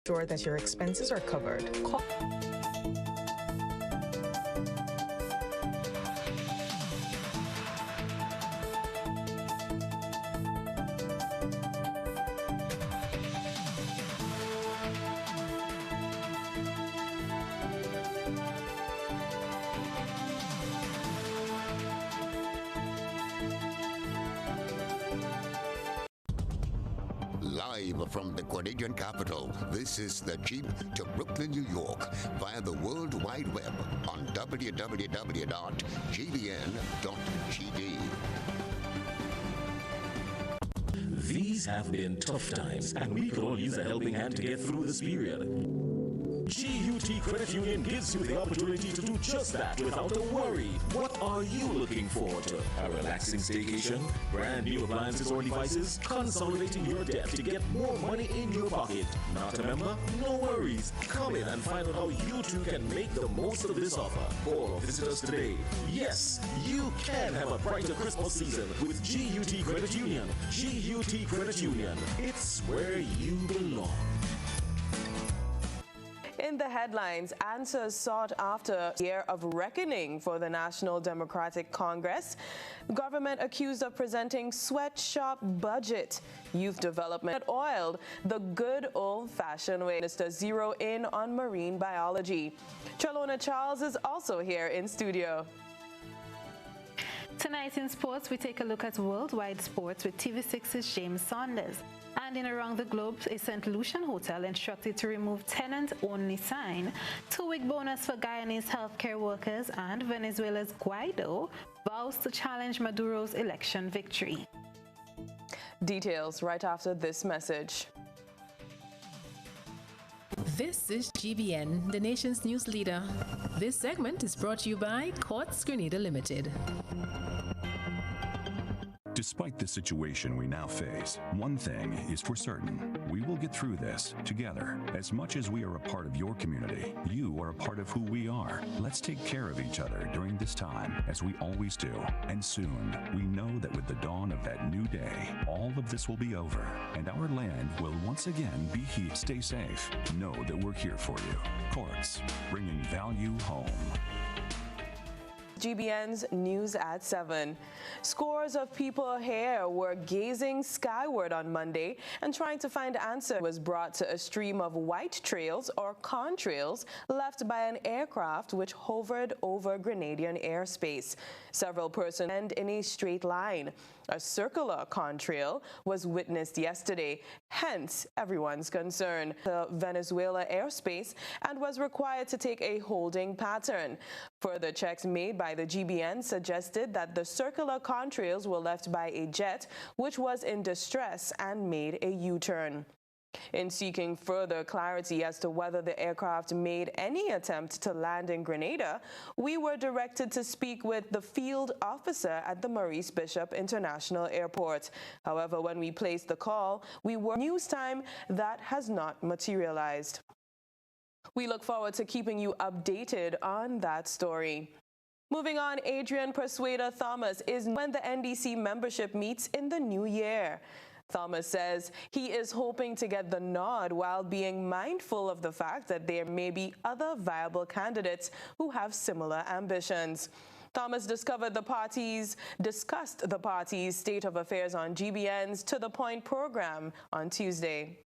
Ensure that your expenses are covered. Live from the Canadian capital, this is The Jeep to Brooklyn, New York, via the World Wide Web on www.gbn.gd. These have been tough times, and we could all use a helping hand to get through this period. GUT Credit Union gives you the opportunity to do just that without a worry. What are you looking forward to? A relaxing staycation? Brand new appliances or devices? Consolidating your debt to get more money in your pocket? Not a member? No worries. Come in and find out how you too can make the most of this offer. Call or visit us today. Yes, you can have a brighter Christmas season with GUT Credit Union. GUT Credit Union. It's where you belong. In the headlines, answers sought after a year of reckoning for the National Democratic Congress. Government accused of presenting sweatshop budget. Youth development oiled the good old-fashioned way. Minister zero in on marine biology. Trellona Charles is also here in studio. Tonight in sports, we take a look at worldwide sports with TV6's James Saunders. And in Around the Globe, a St. Lucian hotel instructed to remove tenant-only sign, 2-week bonus for Guyanese healthcare workers, and Venezuela's Guaido vows to challenge Maduro's election victory. Details right after this message. This is GBN, the nation's news leader. This segment is brought to you by Quartz Grenada Limited. Despite the situation we now face, one thing is for certain. We will get through this together. As much as we are a part of your community, you are a part of who we are. Let's take care of each other during this time, as we always do. And soon, we know that with the dawn of that new day, all of this will be over, and our land will once again be here. Stay safe. Know that we're here for you. Quartz, bringing value home. GBN's News at 7. Scores of people here were gazing skyward on Monday and trying to find answers was brought to a stream of white trails or contrails left by an aircraft which hovered over Grenadian airspace. Several persons went in a straight line. A circular contrail was witnessed yesterday, hence everyone's concern. The Venezuela airspace and was required to take a holding pattern. Further checks made by the GBN suggested that the circular contrails were left by a jet which was in distress and made a U-turn. In seeking further clarity as to whether the aircraft made any attempt to land in Grenada, we were directed to speak with the field officer at the Maurice Bishop International Airport. However, when we placed the call, we were news time that has not materialized. We look forward to keeping you updated on that story. Moving on, Adrian Persuader Thomas is when the NDC membership meets in the new year. Thomas says he is hoping to get the nod while being mindful of the fact that there may be other viable candidates who have similar ambitions. Thomas discussed the party's state of affairs on GBN's To The Point program on Tuesday.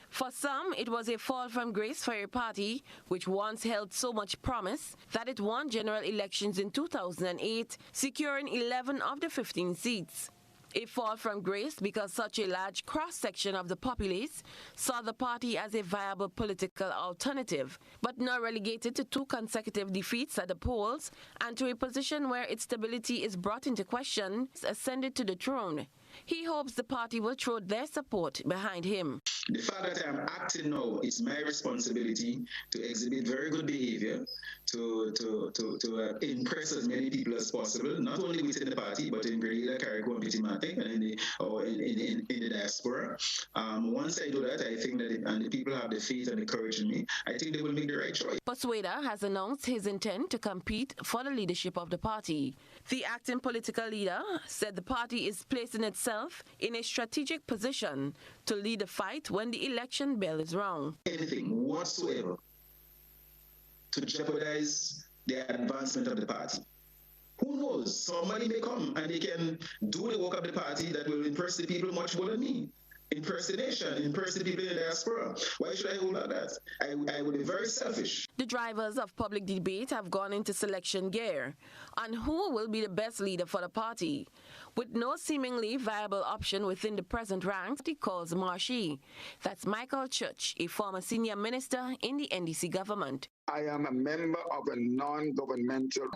For some, it was a fall from grace for a party which once held so much promise that it won general elections in 2008, securing 11 of the 15 seats. A fall from grace because such a large cross-section of the populace saw the party as a viable political alternative, but now relegated to 2 consecutive defeats at the polls and to a position where its stability is brought into question, ascended to the throne. He hopes the party will throw their support behind him. The fact that I'm acting now, it's my responsibility to exhibit very good behavior, to impress as many people as possible, not only within the party, but in Grenada, Carriacou, and Petit-Matin, and in the diaspora. Once I do that, I think that and the people have the faith and the courage in me, I think they will make the right choice. Persuader has announced his intent to compete for the leadership of the party. The acting political leader said the party is placing itself in a strategic position to lead the fight when when the election bell is rung. Anything whatsoever to jeopardize the advancement of the party. Who knows? Somebody may come and they can do the work of the party that will impress the people much more than me. Impersonation, impress the people in the diaspora. Why should I hold like that? I would be very selfish. The drivers of public debate have gone into selection gear on who will be the best leader for the party. With no seemingly viable option within the present ranks, he calls Marshy. That's Michael Church, a former senior minister in the NDC government. I am a member of a non-governmental,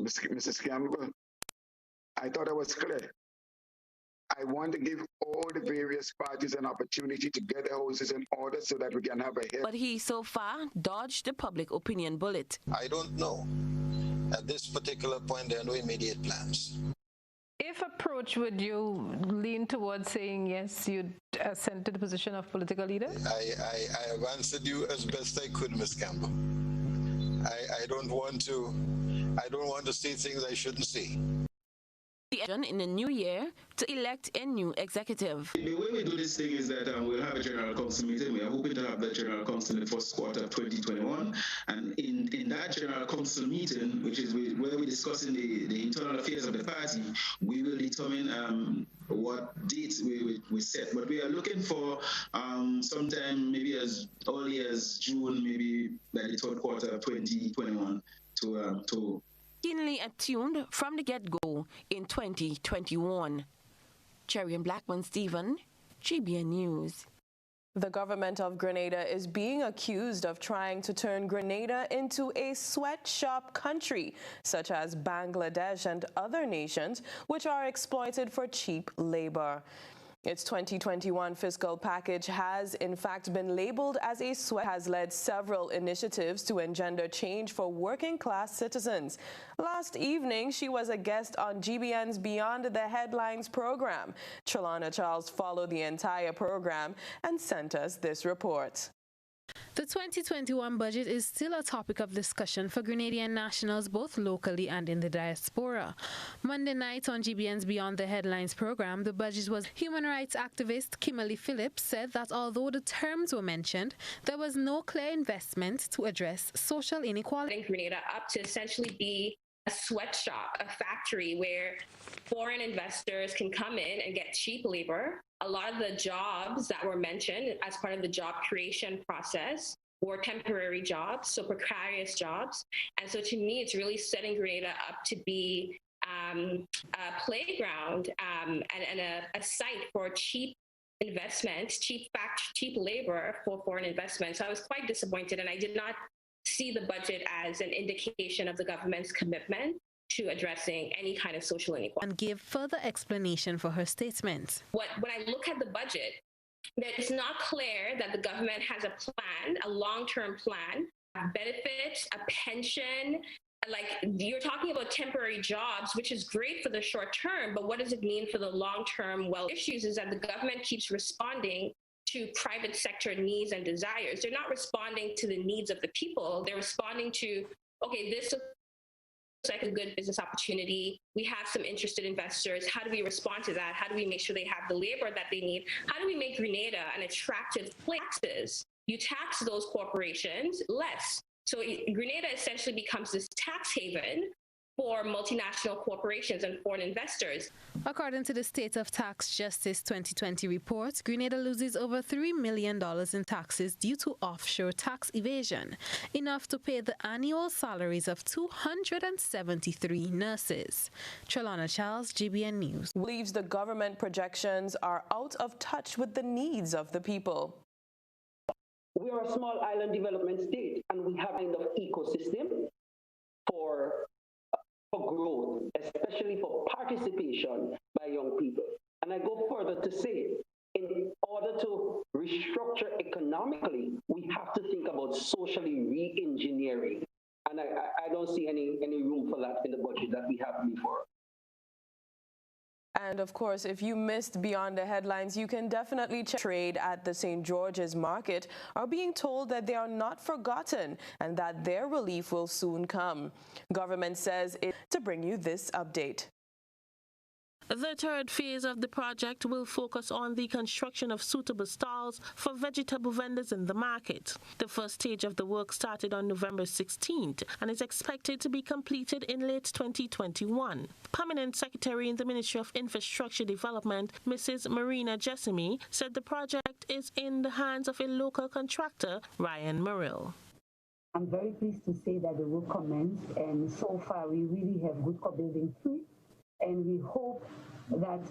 Mrs. Campbell. I thought I was clear. I want to give all the various parties an opportunity to get their houses in order so that we can have a hearing. But he so far dodged the public opinion bullet. I don't know. At this particular point, there are no immediate plans. If approached, would you lean towards saying yes, you'd ascend to the position of political leader? I have answered you as best I could, Ms. Campbell. I don't want to say things I shouldn't say. In the new year to elect a new executive. The way we do this thing is that we'll have a general council meeting. We are hoping to have that general council in the first quarter of 2021. And in that general council meeting, which is where we're discussing the internal affairs of the party, we will determine what dates we set. But we are looking for sometime maybe as early as June, maybe by the third quarter of 2021 to keenly attuned from the get-go in 2021. Cherry and Blackman Stephen, GBN News. The government of Grenada is being accused of trying to turn Grenada into a sweatshop country, such as Bangladesh and other nations, which are exploited for cheap labor. Its 2021 fiscal package has, in fact, been labeled as a sweat, has led several initiatives to engender change for working-class citizens. Last evening, she was a guest on GBN's Beyond the Headlines program. Trellona Charles followed the entire program and sent us this report. The 2021 budget is still a topic of discussion for Grenadian nationals both locally and in the diaspora. Monday night on GBN's Beyond the Headlines program, the budget was human rights activist Kimberly Phillips said that although the terms were mentioned, there was no clear investment to address social inequality. Setting Grenada up to essentially be a sweatshop, a factory where foreign investors can come in and get cheap labor. A lot of the jobs that were mentioned as part of the job creation process were temporary jobs, so precarious jobs. And so to me, it's really setting Grenada up to be a playground and a site for cheap investments, cheap labor for foreign investment. So I was quite disappointed, and I did not see the budget as an indication of the government's commitment to addressing any kind of social inequality. And gave further explanation for her statement. When I look at the budget, it's not clear that the government has a plan, a long-term plan, benefits, a pension. Like, you're talking about temporary jobs, which is great for the short term, but what does it mean for the long-term? Well, issues is that the government keeps responding to private sector needs and desires. They're not responding to the needs of the people. They're responding to, okay, this looks like a good business opportunity. We have some interested investors. How do we respond to that? How do we make sure they have the labor that they need? How do we make Grenada an attractive place? You tax those corporations less. So Grenada essentially becomes this tax haven for multinational corporations and foreign investors. According to the State of Tax Justice 2020 report, Grenada loses over $3 million in taxes due to offshore tax evasion, enough to pay the annual salaries of 273 nurses. Trellona Charles, GBN News. Believes the government projections are out of touch with the needs of the people. We are a small island development state, and we have enough ecosystem for growth, especially for participation by young people. And I go further to say, in order to restructure economically, we have to think about socially re-engineering. And I don't see any room for that in the budget that we have before. And of course, if you missed Beyond the Headlines, you can definitely check trade at the St. George's Market are being told that they are not forgotten and that their relief will soon come. Government says it to bring you this update. The third phase of the project will focus on the construction of suitable stalls for vegetable vendors in the market. The first stage of the work started on November 16th and is expected to be completed in late 2021. Permanent Secretary in the Ministry of Infrastructure Development, Mrs. Marina Jessamy, said the project is in the hands of a local contractor, Ryan Murrill. I'm very pleased to say that the work commenced, and so far we really have good co-building through. And we hope that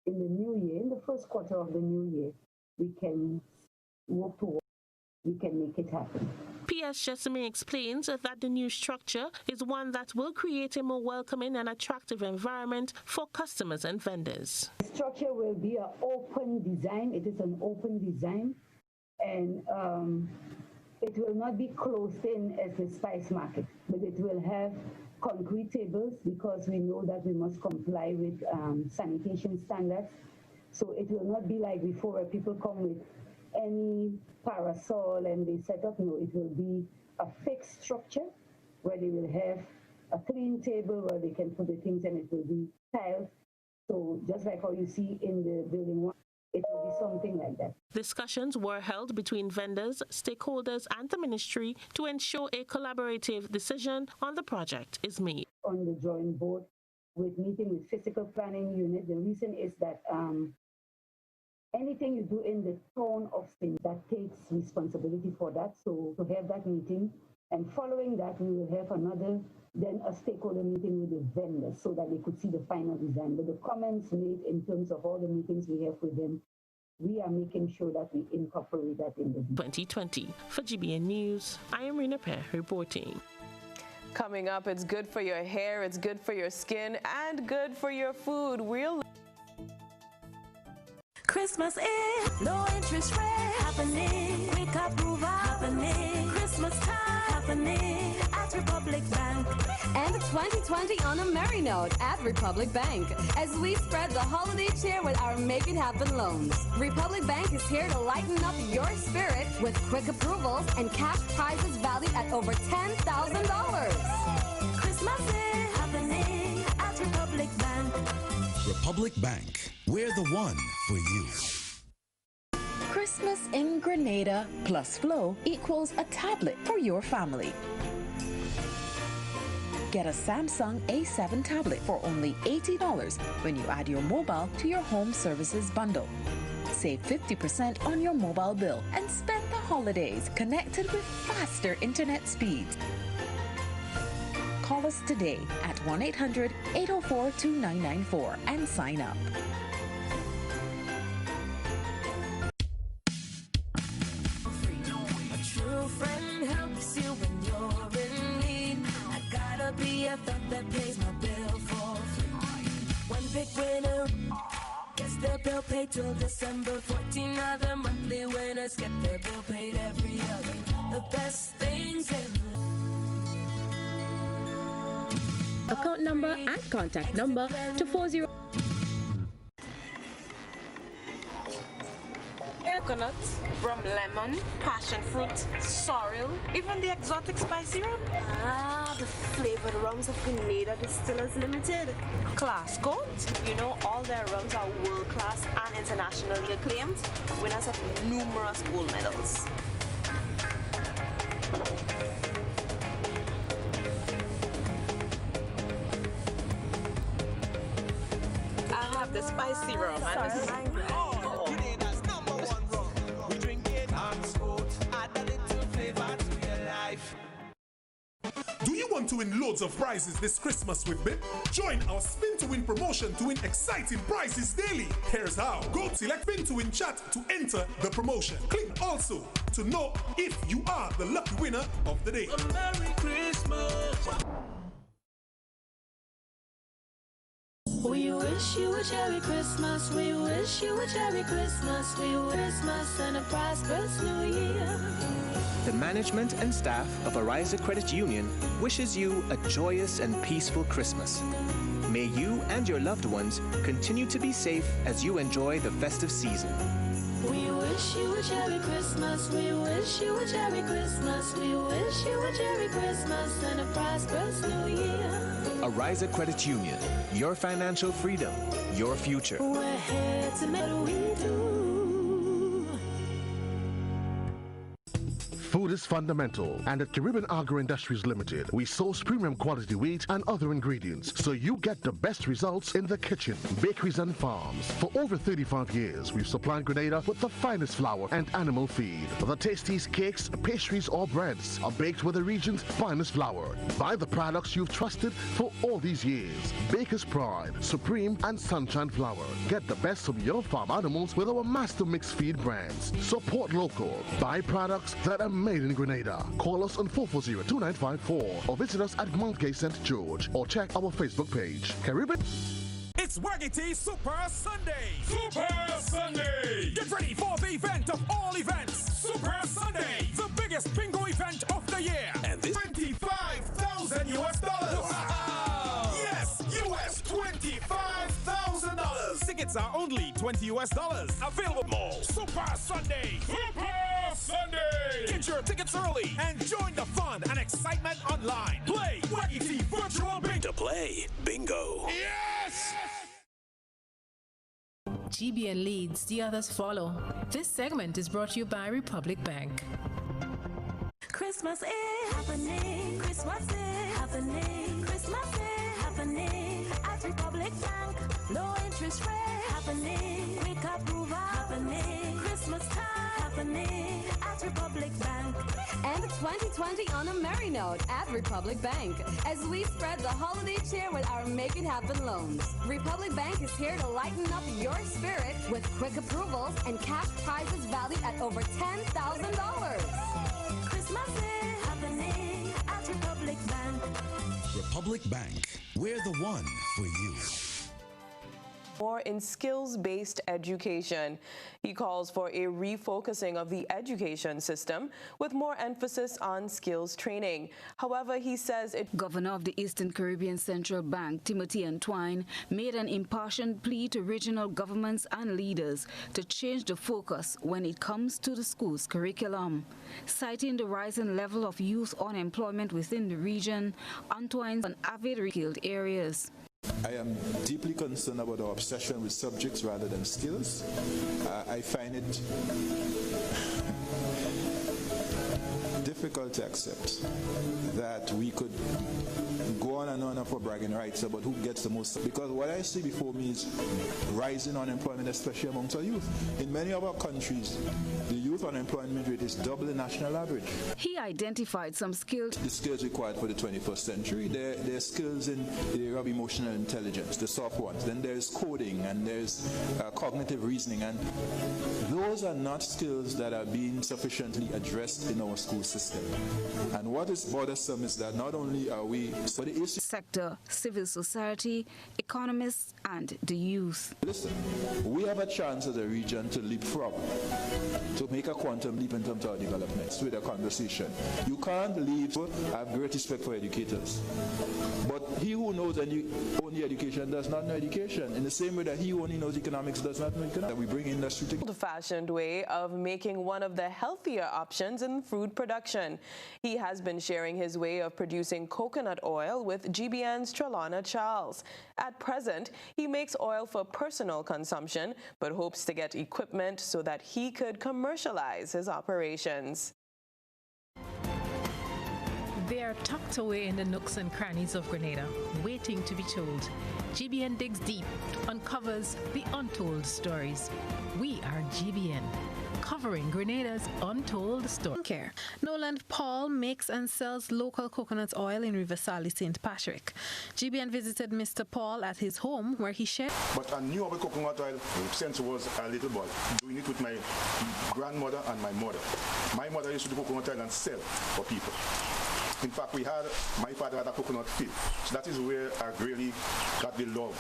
in the new year, in the first quarter of the new year, we can work towards, we can make it happen. P.S. Jessamy explains that the new structure is one that will create a more welcoming and attractive environment for customers and vendors. The structure will be an open design. It is an open design, and it will not be closed in as a spice market, but it will have concrete tables because we know that we must comply with sanitation standards. So it will not be like before where people come with any parasol and they set up. No, it will be a fixed structure where they will have a clean table where they can put the things, and it will be tiled. So just like how you see in the building one, it will be something like that. Discussions were held between vendors, stakeholders, and the ministry to ensure a collaborative decision on the project is made. On the drawing board, with meeting with physical planning unit, the reason is that anything you do in the town of Spain, that takes responsibility for that. So to have that meeting, and following that, we will have then a stakeholder meeting with the vendors so that they could see the final design. But the comments made in terms of all the meetings we have with them, we are making sure that we incorporate that in the 2020. For GBN News, I am Rina Pear reporting. Coming up, it's good for your hair, it's good for your skin, and good for your food. Christmas is low interest rate happening. Quick approval happening. Christmas time happening at Republic Bank. And 2020 on a merry note at Republic Bank as we spread the holiday cheer with our Make It Happen loans. Republic Bank is here to lighten up your spirit with quick approvals and cash prizes valued at over $10,000. Christmas is happening at Republic Bank. Republic Bank, we're the one for you. Christmas in Grenada plus Flow equals a tablet for your family. Get a Samsung A7 tablet for only $80 when you add your mobile to your home services bundle. Save 50% on your mobile bill and spend the holidays connected with faster internet speeds. Call us today at 1-800-804-2994 and sign up. A true friend helps you when you're in need. I gotta be a thought that pays my bill for free. One big winner gets their bill paid till December. 14 other monthly winners get their bill paid every other. The best things ever. Account number and contact number to 40. Coconuts, rum lemon, passion fruit, sorrel, even the exotic spicy rum. Ah, the flavored rums of Grenada Distillers Limited. Class Coat, you know all their rums are world-class and internationally acclaimed, winners of numerous gold medals. The spicy rum and the we drink it on sport, add a little flavor to your life. Do you want to win loads of prizes this Christmas with BIP? Join our Spin to Win promotion to win exciting prizes daily. Here's how. Go select Spin to Win chat to enter the promotion. Click also to know if you are the lucky winner of the day. Merry Christmas. We wish you a Merry Christmas. We wish you a Merry Christmas. We wish Christmas and a prosperous New Year. The management and staff of Ariza Credit Union wishes you a joyous and peaceful Christmas. May you and your loved ones continue to be safe as you enjoy the festive season. We wish you a Merry Christmas. We wish wish you a Merry Christmas. We wish you a Merry Christmas and a prosperous New Year. Ariza Credit Union. Your financial freedom. Your future. We're here to make what we do. Food is fundamental, and at Caribbean Agro Industries Limited, we source premium quality wheat and other ingredients, so you get the best results in the kitchen, bakeries and farms. For over 35 years, we've supplied Grenada with the finest flour and animal feed. The tastiest cakes, pastries or breads are baked with the region's finest flour. Buy the products you've trusted for all these years. Baker's Pride, Supreme and Sunshine Flour. Get the best from your farm animals with our master mix feed brands. Support local. Buy products that are made in Grenada. Call us on 440-2954 or visit us at Mount Gay St. George or check our Facebook page. Caribbean. It's Waggity Super Sunday! Super Sunday! Get ready for the event of all events! Super Sunday! The biggest bingo event of the year! And this $25,000 US! Wow! Yes! US $25,000! Tickets are only $20 US. Available mall. Super Sunday! Super Sunday! Get your tickets early and join the fun and excitement online. Play Waggity Virtual Bingo. To play bingo. Yes! GBN leads, the others follow. This segment is brought to you by Republic Bank. Christmas is happening. Christmas is happening. Christmas is happening at Republic Bank. Low interest rate happening. Quick approval happening. Christmas time happening at Republic Bank. And 2020 on a merry note at Republic Bank as we spread the holiday cheer with our Make It Happen loans. Republic Bank is here to lighten up your spirit with quick approvals and cash prizes valued at over $10,000. Christmas is happening at Republic Bank. Republic Bank, we're the one for you. More in skills-based education. He calls for a refocusing of the education system with more emphasis on skills training. However, he says Governor of the Eastern Caribbean Central Bank, Timothy Antwine, made an impassioned plea to regional governments and leaders to change the focus when it comes to the school's curriculum. Citing the rising level of youth unemployment within the region, Antwine's an avid skilled areas. I am deeply concerned about our obsession with subjects rather than skills. I find it difficult to accept that we could go on and on for bragging rights about who gets the most, because what I see before me is rising unemployment, especially amongst our youth. In many of our countries, the youth unemployment rate is double the national average. He identified some skills. The skills required for the 21st century, there are skills in the area of emotional intelligence, the soft ones. Then there's coding and there's cognitive reasoning, and those are not skills that are being sufficiently addressed in our school system. And what is bothersome is that not only are we but the issue sector, civil society, economists, and the youth. Listen, we have a chance as a region to leapfrog, to make a quantum leap in terms of our development with a conversation. You can't leave. I have great respect for educators, but he who knows only education does not know education. In the same way that he who only knows economics does not know economics. We bring industry together. Old-fashioned way of making one of the healthier options in food production. He has been sharing his way of producing coconut oil with GBN's Trellona Charles. At present, he makes oil for personal consumption, but hopes to get equipment so that he could commercialize his operations. They are tucked away in the nooks and crannies of Grenada, waiting to be told. GBN digs deep, uncovers the untold stories. We are GBN, covering Grenada's untold story. Care. Noland Paul makes and sells local coconut oil in Riverside, St. Patrick. GBN visited Mr. Paul at his home where he shared. But I knew about coconut oil since I was a little boy, doing it with my grandmother and my mother. My mother used to do coconut oil and sell for people. In fact, my father had a coconut field. So that is where I really got the love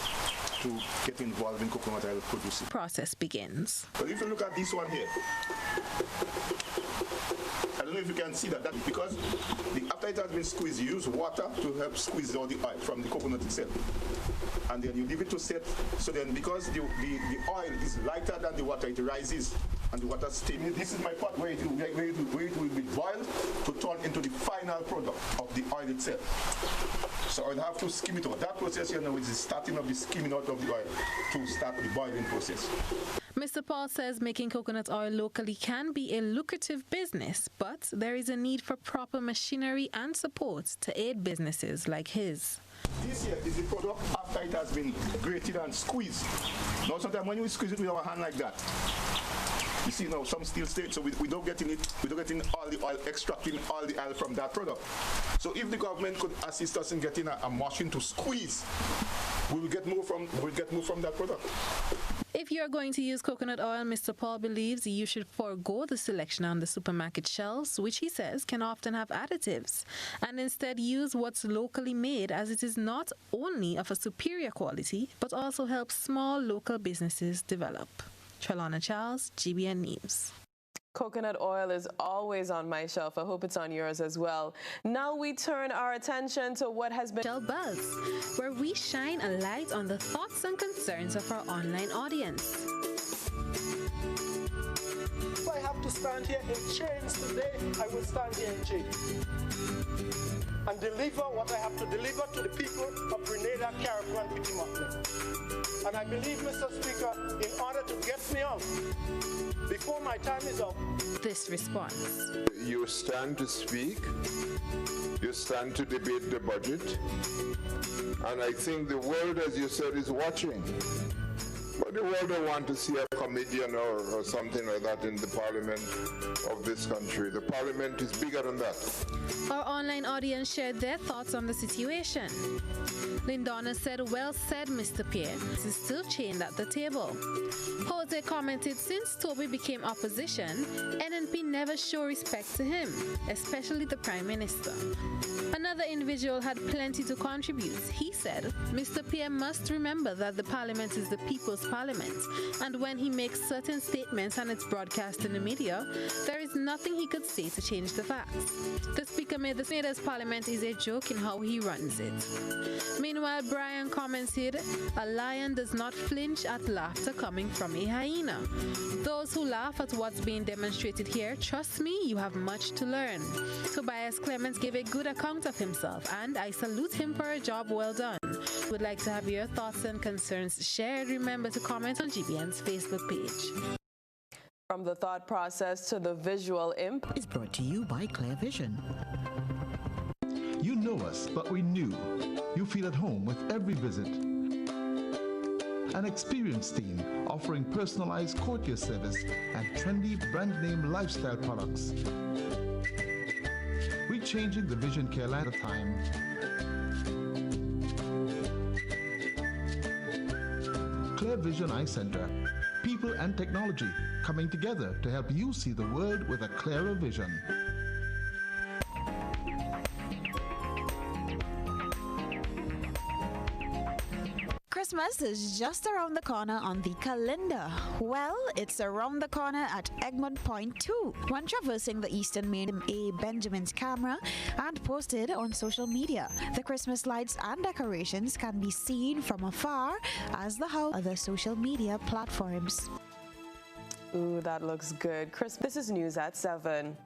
to get involved in coconut oil producing. Process begins. But if you look at this one here, I don't know if you can see that because after it has been squeezed, you use water to help squeeze all the oil from the coconut itself. And then you leave it to set. So then because the oil is lighter than the water, it rises and the water steam. This is my pot where it will boiled to turn into the final product of the oil itself. So I'll have to skim it out. That process here now is the starting of the skimming out of the oil to start the boiling process. Mr. Paul says making coconut oil locally can be a lucrative business, but there is a need for proper machinery and support to aid businesses like his. This here is the product after it has been grated and squeezed. Now sometimes when you squeeze it with our hand like that, you see now some steel state, so we don't get in it, we don't get in all the oil, extracting all the oil from that product. So if the government could assist us in getting a machine to squeeze, we will get more from that product. If you're going to use coconut oil, Mr. Paul believes you should forego the selection on the supermarket shelves, which he says can often have additives, and instead use what's locally made, as it is not only of a superior quality, but also helps small local businesses develop. Trellona Charles, GBN News. Coconut oil is always on my shelf. I hope it's on yours as well. Now we turn our attention to what has been Shell Buzz, where we shine a light on the thoughts and concerns of our online audience. If I have to stand here in chains today, I will stand here in chains and deliver what I have to deliver to the people of Grenada, Caribou, and Petit. And I believe, Mr. Speaker, in order to get me out before my time is up. This response. You stand to speak, you stand to debate the budget, and I think the world, as you said, is watching. But the world don't want to see a comedian or something like that in the parliament of this country. The parliament is bigger than that. Our online audience shared their thoughts on the situation. Lindona said, "Well said, Mr. Pierre. This is still chained at the table." Jose commented, "Since Toby became opposition, NNP never show respect to him, especially the Prime Minister." Another individual had plenty to contribute. He said, "Mr. Pierre must remember that the Parliament is the people's Parliament, and when he makes certain statements and it's broadcast in the media, there is nothing he could say to change the facts. The Speaker made the Senator's Parliament is a joke in how he runs it." Meanwhile, Brian commented, "A lion does not flinch at laughter coming from a hyena. Those who laugh at what's being demonstrated here, trust me, you have much to learn." Tobias Clements gave a good account of himself, and I salute him for a job well done. Would like to have your thoughts and concerns shared. Remember to comment on GBN's Facebook page. From the thought process to the visual impact is brought to you by Clear Vision. You know us, but we knew you feel at home with every visit. An experienced team offering personalized courtier service and trendy brand name lifestyle products. We're changing the vision care line at a time. Clear Vision Eye Center. People and technology coming together to help you see the world with a clearer vision. Christmas is just around the corner on the calendar. Well, it's around the corner at Egmont Point too. One traversing the Eastern Main, a Benjamin's camera and posted on social media. The Christmas lights and decorations can be seen from afar as the house other social media platforms. Ooh, that looks good. Chris, this is News at 7.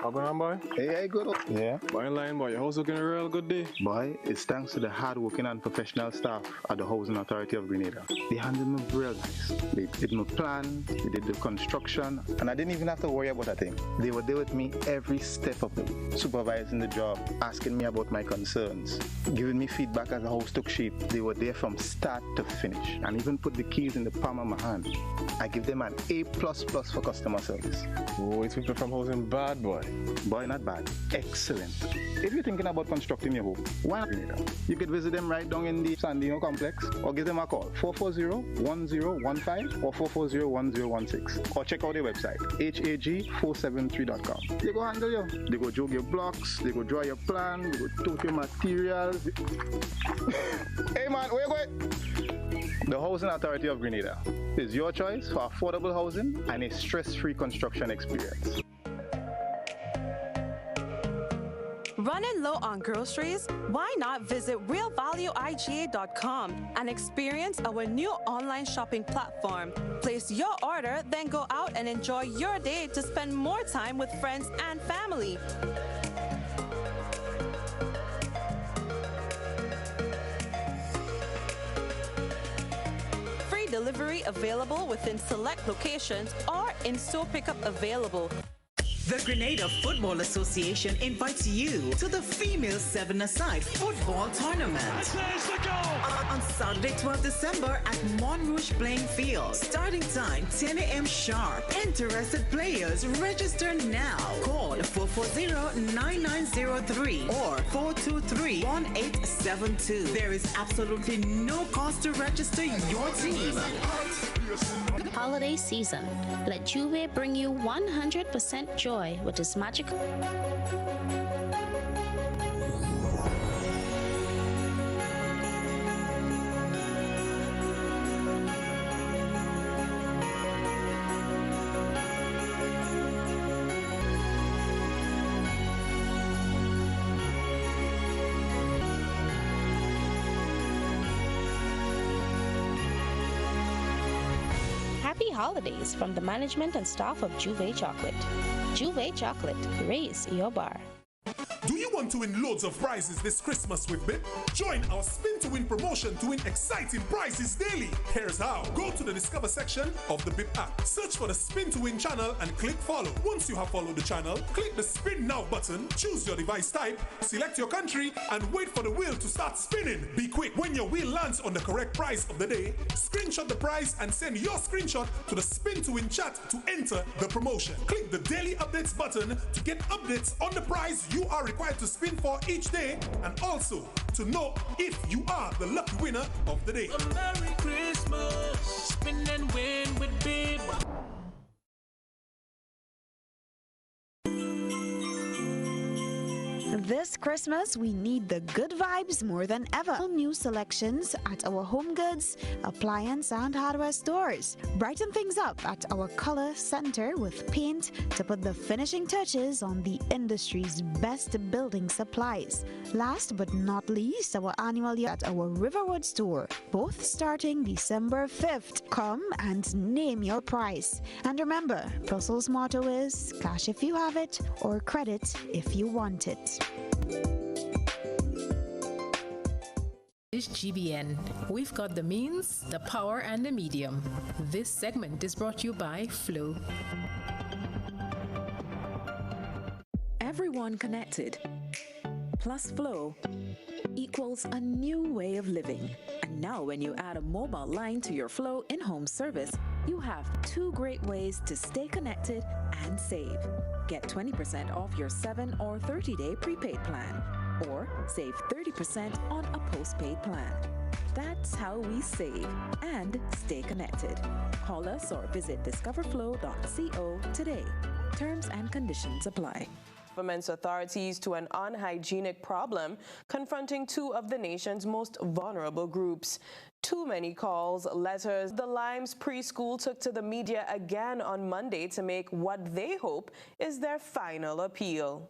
How going on, boy? Hey, good. Yeah. Boy, in line, boy. Your house looking a real good day. Boy, it's thanks to the hard-working and professional staff at the Housing Authority of Grenada. They handled me real nice. They did my plan, they did the construction, and I didn't even have to worry about a thing. They were there with me every step of the way, supervising the job, asking me about my concerns, giving me feedback as the house took shape. They were there from start to finish, and even put the keys in the palm of my hand. I give them an A++ for customer service. Oh, it's people from housing bad, boy. Boy, not bad. Excellent. If you're thinking about constructing your home, why not Grenada? You could visit them right down in the Sandino complex or give them a call, 440-1015 or 440-1016. Or check out their website, hag473.com. They go handle you. They go jog your blocks, they go draw your plan, they go tote your materials. Hey man, where you going? The Housing Authority of Grenada is your choice for affordable housing and a stress-free construction experience. Running low on groceries? Why not visit realvalueiga.com and experience our new online shopping platform? Place your order, then go out and enjoy your day to spend more time with friends and family. Free delivery available within select locations or in-store pickup available. The Grenada Football Association invites you to the Female 7-a-Side Football Tournament. There's the goal! On Saturday, 12 December at Montrouge Playing Field. Starting time, 10 a.m. sharp. Interested players, register now. Call 440-9903 or 423-1872. There is absolutely no cost to register your team. Holiday season. Let Juve bring you 100% joy with its magical. Happy holidays from the management and staff of Juve Chocolate. Juve Chocolate, raise your bar. Do you want to win loads of prizes this Christmas with BIP? Join our Spin to Win promotion to win exciting prizes daily. Here's how. Go to the Discover section of the BIP app. Search for the Spin to Win channel and click follow. Once you have followed the channel, click the Spin Now button, choose your device type, select your country, and wait for the wheel to start spinning. Be quick. When your wheel lands on the correct prize of the day, screenshot the prize and send your screenshot to the Spin to Win chat to enter the promotion. Click the Daily Updates button to get updates on the prize you are required to spin for each day, and also to know if you are the lucky winner of the day. A Merry Christmas, spin and win with Bib. This Christmas, we need the good vibes more than ever. New selections at our home goods, appliance, and hardware stores. Brighten things up at our color center with paint to put the finishing touches on the industry's best building supplies. Last but not least, our annual year at our Riverwood store, both starting December 5th. Come and name your price. And remember, Brussels' motto is cash if you have it or credit if you want it. Is GBN. We've got the means, the power, and the medium. This segment is brought to you by Flow. Everyone connected plus Flow equals a new way of living. And now when you add a mobile line to your Flow in-home service, you have two great ways to stay connected and save. Get 20% off your 7 or 30-day prepaid plan, or save 30% on a postpaid plan. That's how we save and stay connected. Call us or visit discoverflow.co today. Terms and conditions apply. Government's authorities to an unhygienic problem confronting two of the nation's most vulnerable groups. Too many calls, letters. The Limes preschool took to the media again on Monday to make what they hope is their final appeal.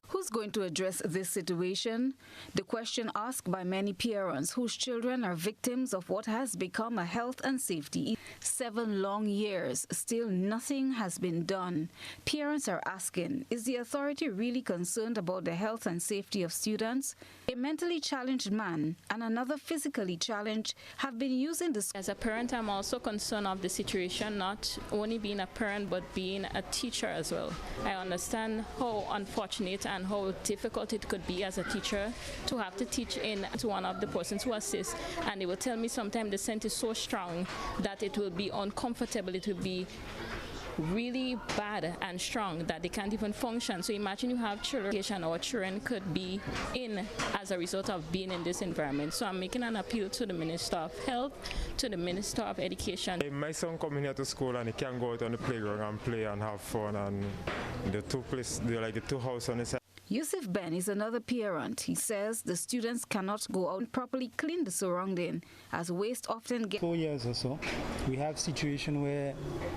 Who's going to address this situation? The question asked by many parents whose children are victims of what has become a health and safety. 7 long years, still nothing has been done. Parents are asking, is the authority really concerned about the health and safety of students? A mentally challenged man and another physically challenged have been using this. As a parent, I'm also concerned of the situation, not only being a parent, but being a teacher as well. I understand how unfortunate and how difficult it could be as a teacher to have to teach in to one of the persons who assist, and they will tell me sometimes the scent is so strong that it will be uncomfortable, it will be really bad and strong that they can't even function. So imagine you have children, or children could be in as a result of being in this environment. So I'm making an appeal to the Minister of Health, to the Minister of Education. My son coming here to school and he can go out on the playground and play and have fun, and the two houses on the side. Yusuf Ben is another parent. He says the students cannot go out and properly clean the surrounding, as waste often gets... 4 years or so, we have situation where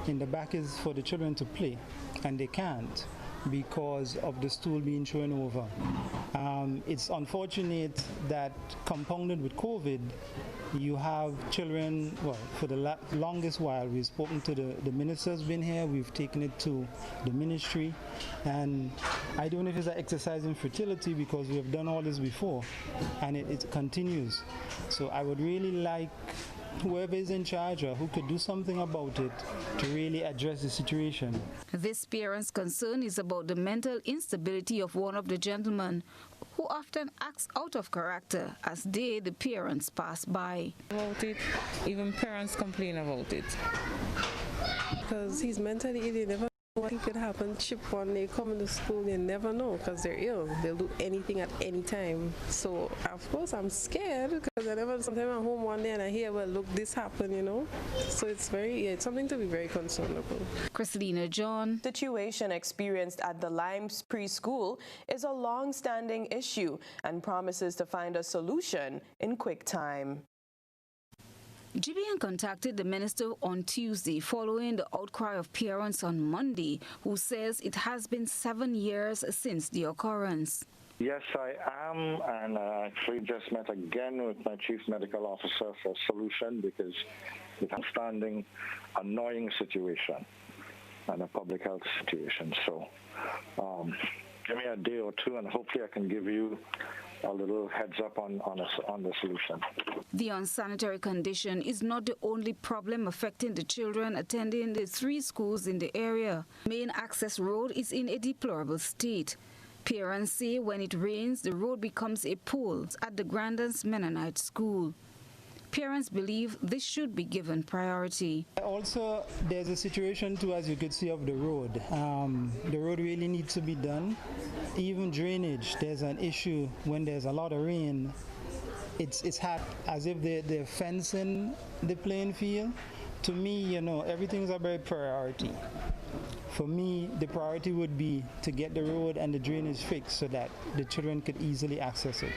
in the back is for the children to play, and they can't because of the stool being thrown over. It's unfortunate that compounded with COVID, you have children, well, for the longest while, we've spoken to the minister's been here, we've taken it to the ministry, and I don't know if it's an exercise in fertility because we have done all this before, and it continues. So I would really like whoever is in charge or who could do something about it to really address the situation. This parent's concern is about the mental instability of one of the gentlemen who often acts out of character as the parents, pass by. About it, even parents complain about it. Because he's mentally ill, you never know what could happen. Chip one day coming to school, you never know because they're ill. They'll do anything at any time. So of course I'm scared because sometimes I'm home one day and I hear, well, look, this happened, you know. So it's something to be very concerned about. Chrislyn John. Situation experienced at the Limes preschool is a long-standing issue and promises to find a solution in quick time. GBN contacted the minister on Tuesday following the outcry of parents on Monday, who says it has been 7 years since the occurrence. Yes, I am, and I actually just met again with my chief medical officer for a solution because it's a standing, annoying situation and a public health situation. So give me a day or two and hopefully I can give you a little heads up on the solution. The unsanitary condition is not the only problem affecting the children attending the 3 schools in the area. Main access road is in a deplorable state. Parents say when it rains, the road becomes a pool at the Grandins Mennonite School. Parents believe this should be given priority. Also, there's a situation too, as you could see, of the road. The road really needs to be done. Even drainage, there's an issue when there's a lot of rain. It's hard, as if they're fencing the playing field. To me, you know, everything's a very priority. For me, the priority would be to get the road and the drainage fixed so that the children could easily access it.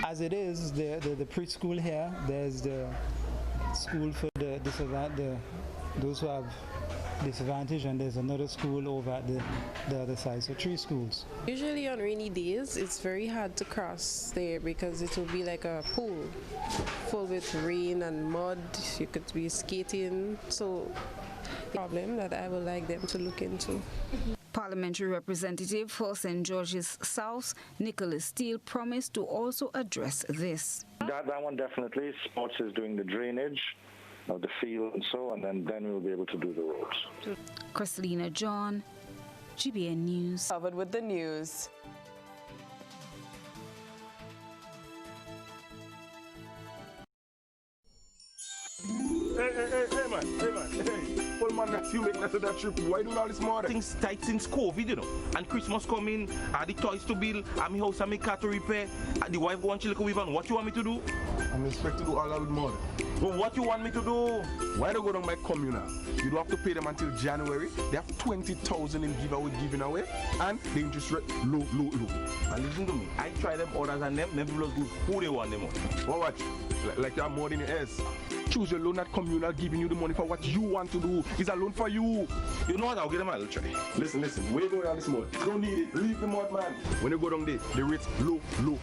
As it is, the preschool here, there's the school for those who have disadvantage, and there's another school over at the other side, so 3 schools. Usually on rainy days, it's very hard to cross there because it will be like a pool full with rain and mud. You could be skating, so problem that I would like them to look into. Parliamentary Representative for St. George's South, Nicholas Steele, promised to also address this. That one definitely. Sports is doing the drainage of the field and so, and then we'll be able to do the roads. Chrislyn John, GBN News. Covered with the news. Hey man, well man, that's you making us that trip. Why do all this more? Things tight since COVID, you know. And Christmas coming, the toys to build, and my house and my car to repair, and the wife go and chill with and what you want me to do? I'm expected to do all that with more. But what you want me to do? Why don't go down my communal? You don't have to pay them until January. They have 20,000 in giveaway giving away, and the interest rate low. And listen to me, I try them orders and them never look good who they want them on. Well, watch, like you have more than your ass. Choose your loan at communal, giving you the money for what you want to do. It's a loan for you. You know what? I'll get them a little try. Listen. Where you going on this mud? You don't need it. Leave the mud, man. When you go down there, the rate's low. Low.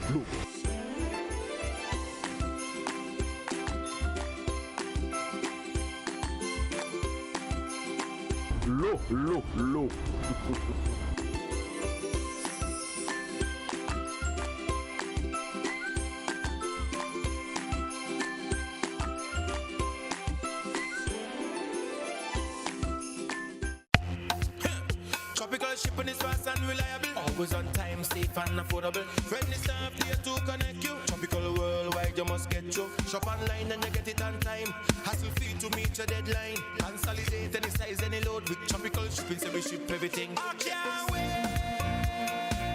Tropical shipping is fast and reliable. Always on time, safe and affordable. Friendly staff here to connect you. Tropical worldwide, you must get you. Shop online and you get it on time. Hassle free to meet your deadline. Consolidate any size, any load with tropical shipping, so we ship everything. I can't wait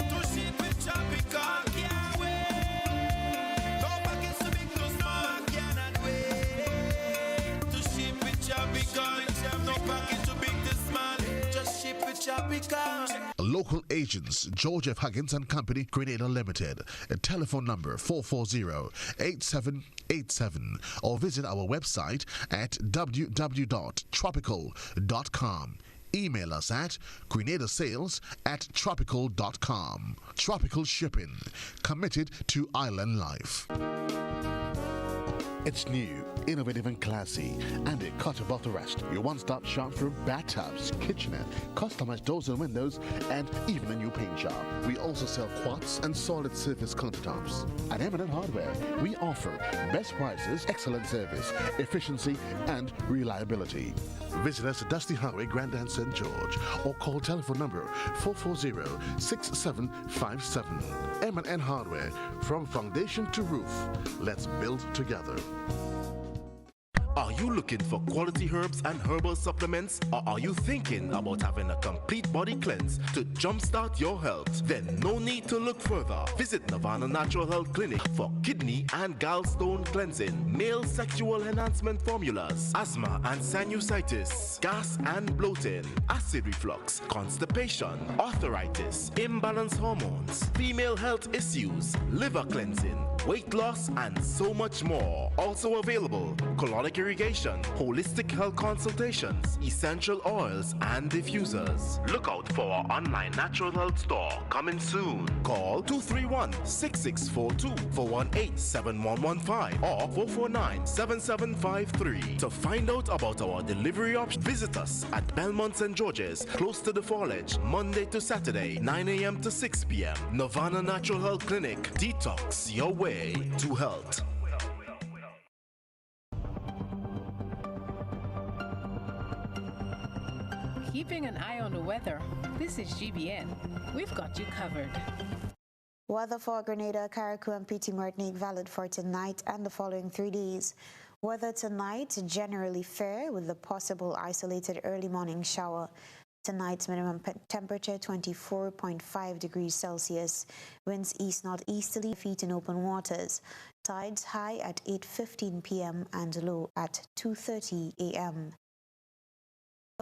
to ship with tropical. Can't wait. No package too big, too small. I cannot wait to ship with tropical. No package too big, too small. Just ship with tropical. Local agents, George F. Huggins and Company, Grenada Limited. Telephone number 440-8787 or visit our website at www.tropical.com. Email us at grenadasales@tropical.com. Tropical Shipping, committed to island life. It's new, innovative and classy, and it cut above the rest. Your one-stop shop for bathtubs, kitchenette, customized doors and windows, and even a new paint job. We also sell quartz and solid surface countertops. At M&M Hardware, we offer best prices, excellent service, efficiency, and reliability. Visit us at Dusty Highway, Grandin, St. George, or call telephone number 440-6757. M&M Hardware, from foundation to roof. Let's build together. Are you looking for quality herbs and herbal supplements? Or are you thinking about having a complete body cleanse to jumpstart your health? Then no need to look further. Visit Nirvana Natural Health Clinic for kidney and gallstone cleansing, male sexual enhancement formulas, asthma and sinusitis, gas and bloating, acid reflux, constipation, arthritis, imbalanced hormones, female health issues, liver cleansing, weight loss, and so much more. Also available, colonic irrigation, holistic health consultations, essential oils, and diffusers. Look out for our online natural health store coming soon. Call 231-6642 418-7115 or 449-7753 to find out about our delivery option. Visit us at Belmont St. George's, close to the Fallage, Monday to Saturday, 9 a.m. to 6 p.m. Nirvana Natural Health Clinic. Detox your way to health. Keeping an eye on the weather. This is GBN. We've got you covered. Weather for Grenada, Carriacou, and Petit Martinique valid for tonight and the following 3 days. Weather tonight generally fair with the possible isolated early morning shower. Tonight's minimum temperature 24.5 degrees Celsius. Winds east-northeasterly, feet in open waters. Tides high at 8:15 p.m. and low at 2:30 a.m.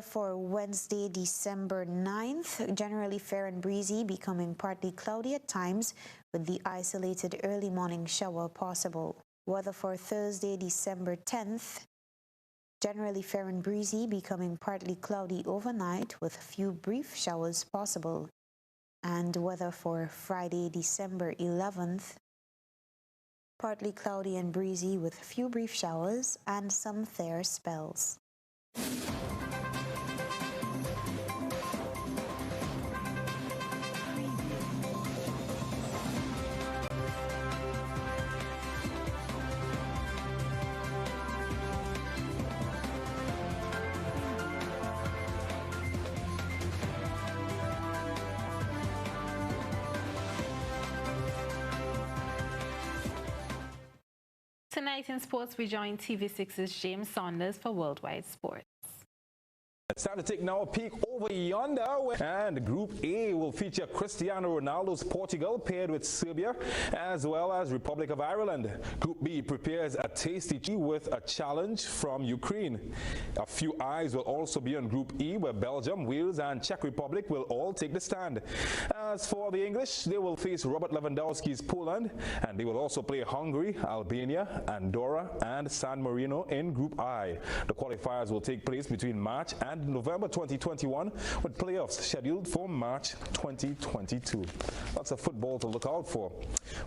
For Wednesday, December 9th, generally fair and breezy, becoming partly cloudy at times with the isolated early morning shower possible. Weather for Thursday, December 10th, generally fair and breezy, becoming partly cloudy overnight with a few brief showers possible. And weather for Friday, December 11th, partly cloudy and breezy with a few brief showers and some fair spells. Tonight in sports, we join TV6's James Saunders for Worldwide Sports. It's time to take now a peek over yonder, and Group A will feature Cristiano Ronaldo's Portugal paired with Serbia, as well as Republic of Ireland. Group B prepares a tasty tea with a challenge from Ukraine. A few eyes will also be on Group E, where Belgium, Wales, and Czech Republic will all take the stand. As for the English, they will face Robert Lewandowski's Poland, and they will also play Hungary, Albania, Andorra, and San Marino in Group I. The qualifiers will take place between March and November 2021, with playoffs scheduled for March 2022. Lots of football to look out for.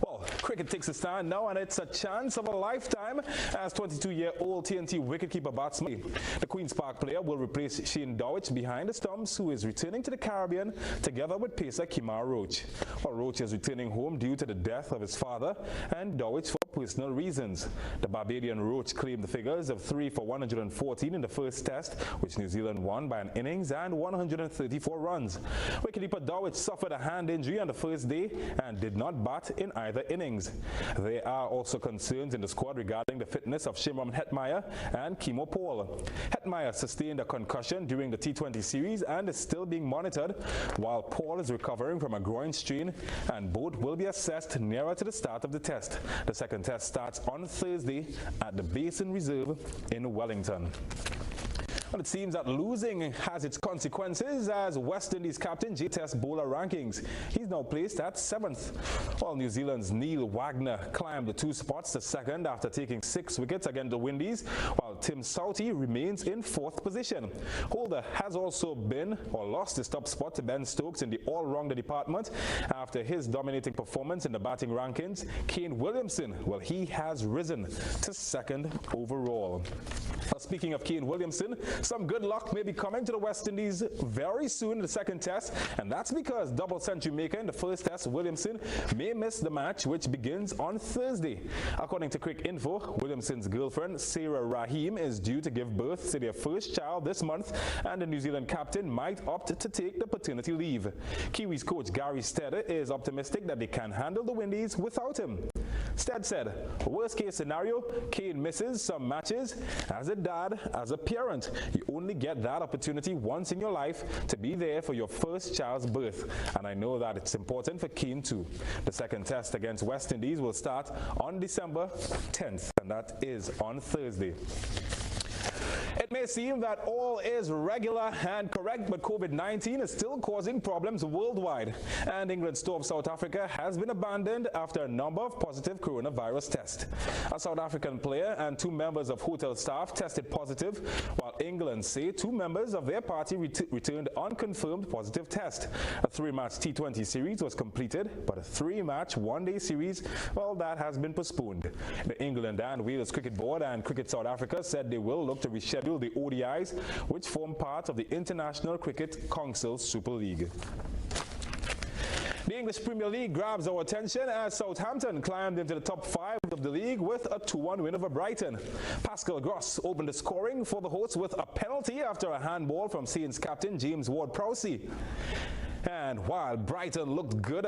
Well, cricket takes a stand now, and it's a chance of a lifetime as 22-year-old TNT wicketkeeper batsman. The Queen's Park player will replace Shane Dowich behind the stumps, who is returning to the Caribbean together with pacer Kemar Roach. Well, Roach is returning home due to the death of his father, and Dowich for personal reasons. The Barbadian Roach claimed the figures of 3 for 114 in the first test, which New Zealand won by an innings and 134 runs. Wicketkeeper Dowich suffered a hand injury on the first day and did not bat in either innings. There are also concerns in the squad regarding the fitness of Shimron Hetmeyer and Kimo Paul. Hetmeyer sustained a concussion during the T20 series and is still being monitored, while Paul is recovering from a groin strain, and both will be assessed nearer to the start of the test. The second test starts on Thursday at the Basin Reserve in Wellington. Well, it seems that losing has its consequences as West Indies captain J-Test bowler rankings. He's now placed at 7th, while New Zealand's Neil Wagner climbed the 2 spots to 2nd after taking 6 wickets against the Windies, while Tim Southee remains in 4th position. Holder has also lost his top spot to Ben Stokes in the all-rounder department after his dominating performance in the batting rankings. Kane Williamson, well, he has risen to 2nd overall. Well, speaking of Kane Williamson, some good luck may be coming to the West Indies very soon in the second test, and that's because double century maker in the first test, Williamson, may miss the match, which begins on Thursday. According to Quick Info, Williamson's girlfriend, Sarah Rahim, is due to give birth to their first child this month, and the New Zealand captain might opt to take the paternity leave. Kiwis coach Gary Stead is optimistic that they can handle the Windies without him. Stead said, worst case scenario, Kane misses some matches. As a dad, as a parent, you only get that opportunity once in your life to be there for your first child's birth. And I know that it's important for Kane too. The second test against West Indies will start on December 10th, and that is on Thursday. It may seem that all is regular and correct, but COVID-19 is still causing problems worldwide. And England's tour of South Africa has been abandoned after a number of positive coronavirus tests. A South African player and 2 members of hotel staff tested positive, while England say 2 members of their party returned unconfirmed positive test. A 3-match T20 series was completed, but a 3-match one-day series, well, that has been postponed. The England and Wales Cricket Board and Cricket South Africa said they will look to reschedule the ODIs, which form part of the International Cricket Council Super League. The English Premier League grabs our attention as Southampton climbed into the top 5 of the league with a 2-1 win over Brighton. Pascal Gross opened the scoring for the hosts with a penalty after a handball from Saints captain James Ward-Prowse. And while Brighton looked good,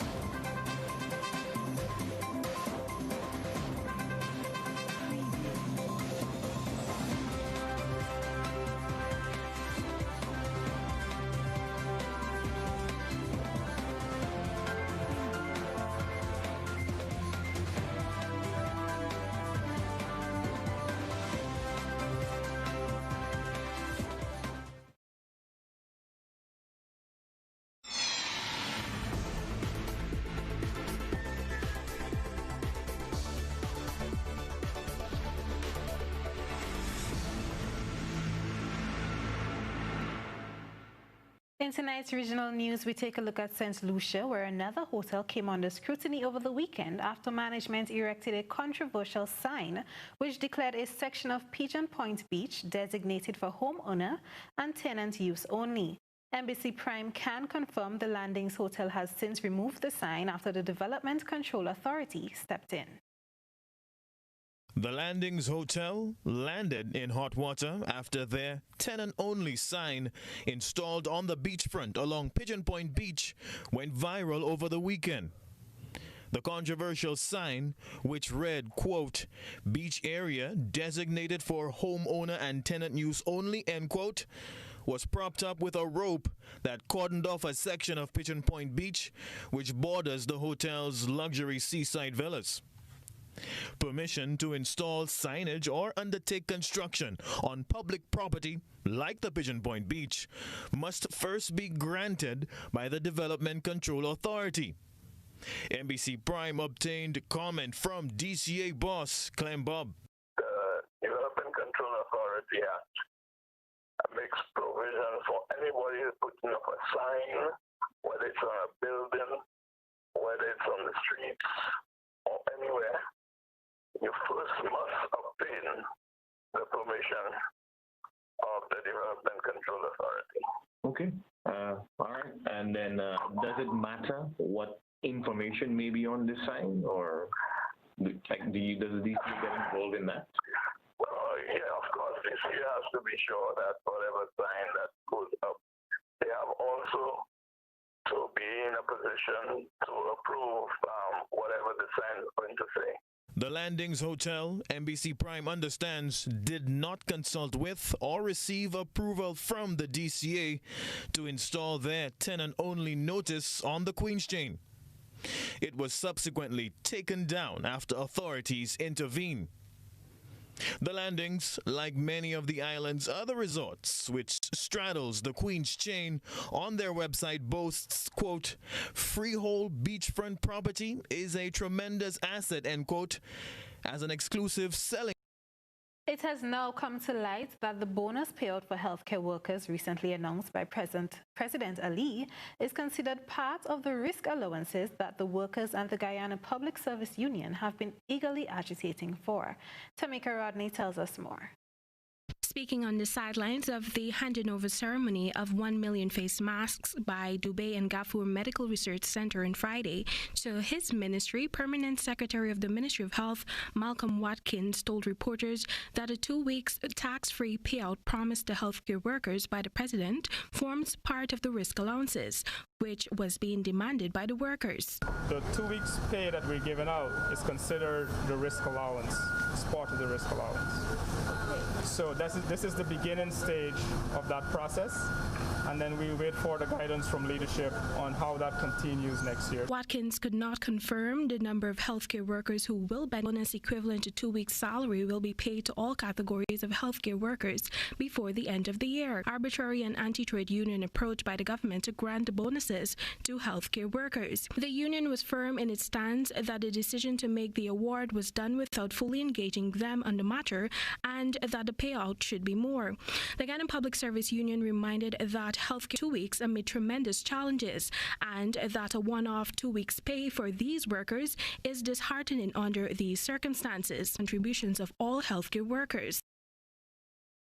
In tonight's regional news, we take a look at St. Lucia, where another hotel came under scrutiny over the weekend after management erected a controversial sign which declared a section of Pigeon Point Beach designated for homeowner and tenant use only. NBC Prime can confirm the Landings Hotel has since removed the sign after the Development Control Authority stepped in. The Landings Hotel landed in hot water after their tenant-only sign installed on the beachfront along Pigeon Point Beach went viral over the weekend. The controversial sign, which read, quote, "Beach area designated for homeowner and tenant use only," end quote, was propped up with a rope that cordoned off a section of Pigeon Point Beach, which borders the hotel's luxury seaside villas. Permission to install signage or undertake construction on public property, like the Pigeon Point Beach, must first be granted by the Development Control Authority. NBC Prime obtained comment from DCA boss Clem Bob. The Development Control Authority Act makes provision for anybody putting up a sign, whether it's on a building, whether it's on the streets, or anywhere. You first must obtain the permission of the Development Control Authority. Okay. All right. And then does it matter what information may be on the sign, or Does the DCA get involved in that? Well, yeah, of course, the DCA has to be sure that whatever sign that goes up, they have also to be in a position to approve whatever the sign is going to say. The Landings Hotel, NBC Prime understands, did not consult with or receive approval from the DCA to install their tenant-only notice on the Queen's Chain. It was subsequently taken down after authorities intervened. The Landings, like many of the island's other resorts, which straddles the Queen's Chain, on their website boasts, quote, freehold beachfront property is a tremendous asset, end quote, as an exclusive selling. It has now come to light that the bonus payout for healthcare workers recently announced by President Ali is considered part of the risk allowances that the workers and the Guyana Public Service Union have been eagerly agitating for. Tamika Rodney tells us more. Speaking on the sidelines of the handing over ceremony of 1 million face masks by Dubai and Gafour Medical Research Center on Friday to his ministry, Permanent Secretary of the Ministry of Health, Malcolm Watkins, told reporters that a 2 weeks tax-free payout promised to healthcare workers by the president forms part of the risk allowances, which was being demanded by the workers. The 2 weeks pay that we're giving out is considered the risk allowance. It's part of the risk allowance. So this is the beginning stage of that process, and then we wait for the guidance from leadership on how that continues next year. Watkins could not confirm the number of healthcare workers who will benefit. Bonus equivalent to 2 weeks' salary will be paid to all categories of healthcare workers before the end of the year. Arbitrary and anti-trade union approach by the government to grant the bonuses to healthcare workers. The union was firm in its stance that the decision to make the award was done without fully engaging them on the matter, and that the payout should be more. The Guyana Public Service Union reminded that healthcare 2 weeks amid tremendous challenges, and that a one-off 2 weeks pay for these workers is disheartening under these circumstances. Contributions of all healthcare workers.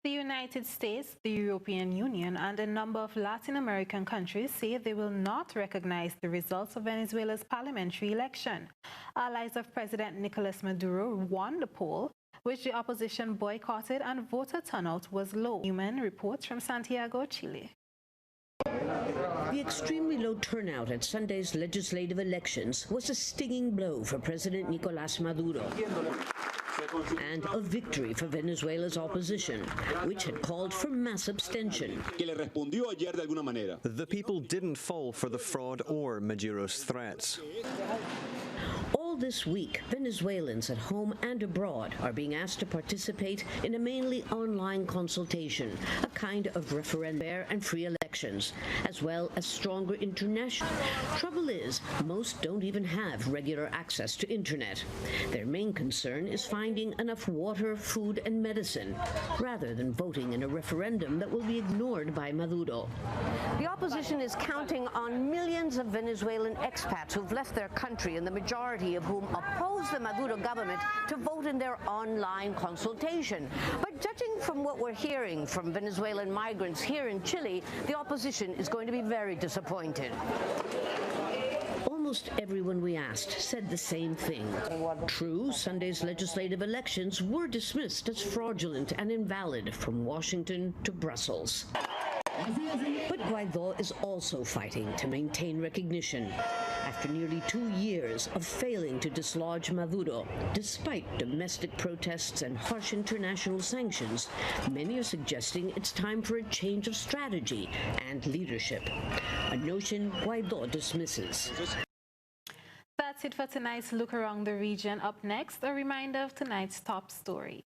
The United States, the European Union, and a number of Latin American countries say they will not recognize the results of Venezuela's parliamentary election. Allies of President Nicolas Maduro won the poll, which the opposition boycotted, and voter turnout was low. Newman reports from Santiago, Chile. The extremely low turnout at Sunday's legislative elections was a stinging blow for President Nicolas Maduro and a victory for Venezuela's opposition, which had called for mass abstention. The people didn't fall for the fraud or Maduro's threats. All this week, Venezuelans at home and abroad are being asked to participate in a mainly online consultation, a kind of referendum, fair and free elections, as well as stronger international. Trouble is, most don't even have regular access to internet. Their main concern is finding enough water, food, and medicine, rather than voting in a referendum that will be ignored by Maduro. The opposition is counting on millions of Venezuelan expats who've left their country, and the majority of whom oppose the Maduro government, to vote in their online consultation. But judging from what we're hearing from Venezuelan migrants here in Chile, the opposition is going to be very disappointed. Almost everyone we asked said the same thing. True, Sunday's legislative elections were dismissed as fraudulent and invalid from Washington to Brussels. But Guaidó is also fighting to maintain recognition after nearly 2 years of failing to dislodge Maduro. Despite domestic protests and harsh international sanctions, many are suggesting it's time for a change of strategy and leadership, a notion Guaidó dismisses. That's it for tonight's look around the region. Up next, a reminder of tonight's top story.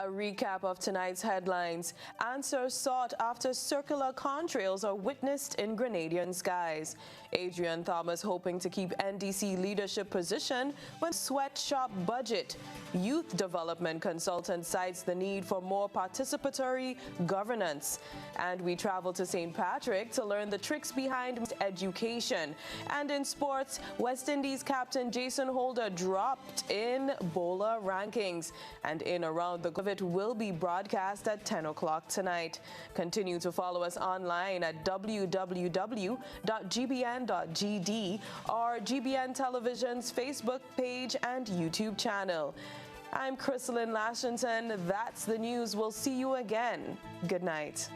A recap of tonight's headlines. Answers sought after circular contrails are witnessed in Grenadian skies. Adrian Thomas hoping to keep NDC leadership position when sweatshop budget. Youth development consultant cites the need for more participatory governance. And we travel to St. Patrick to learn the tricks behind education. And in sports, West Indies captain Jason Holder dropped in bowler rankings. And in Around the Globe, it will be broadcast at 10 o'clock tonight. Continue to follow us online at www.gbn.gd or GBN Television's Facebook page and YouTube channel. I'm Chrislyn Lashington. That's the news. We'll see you again. Good night.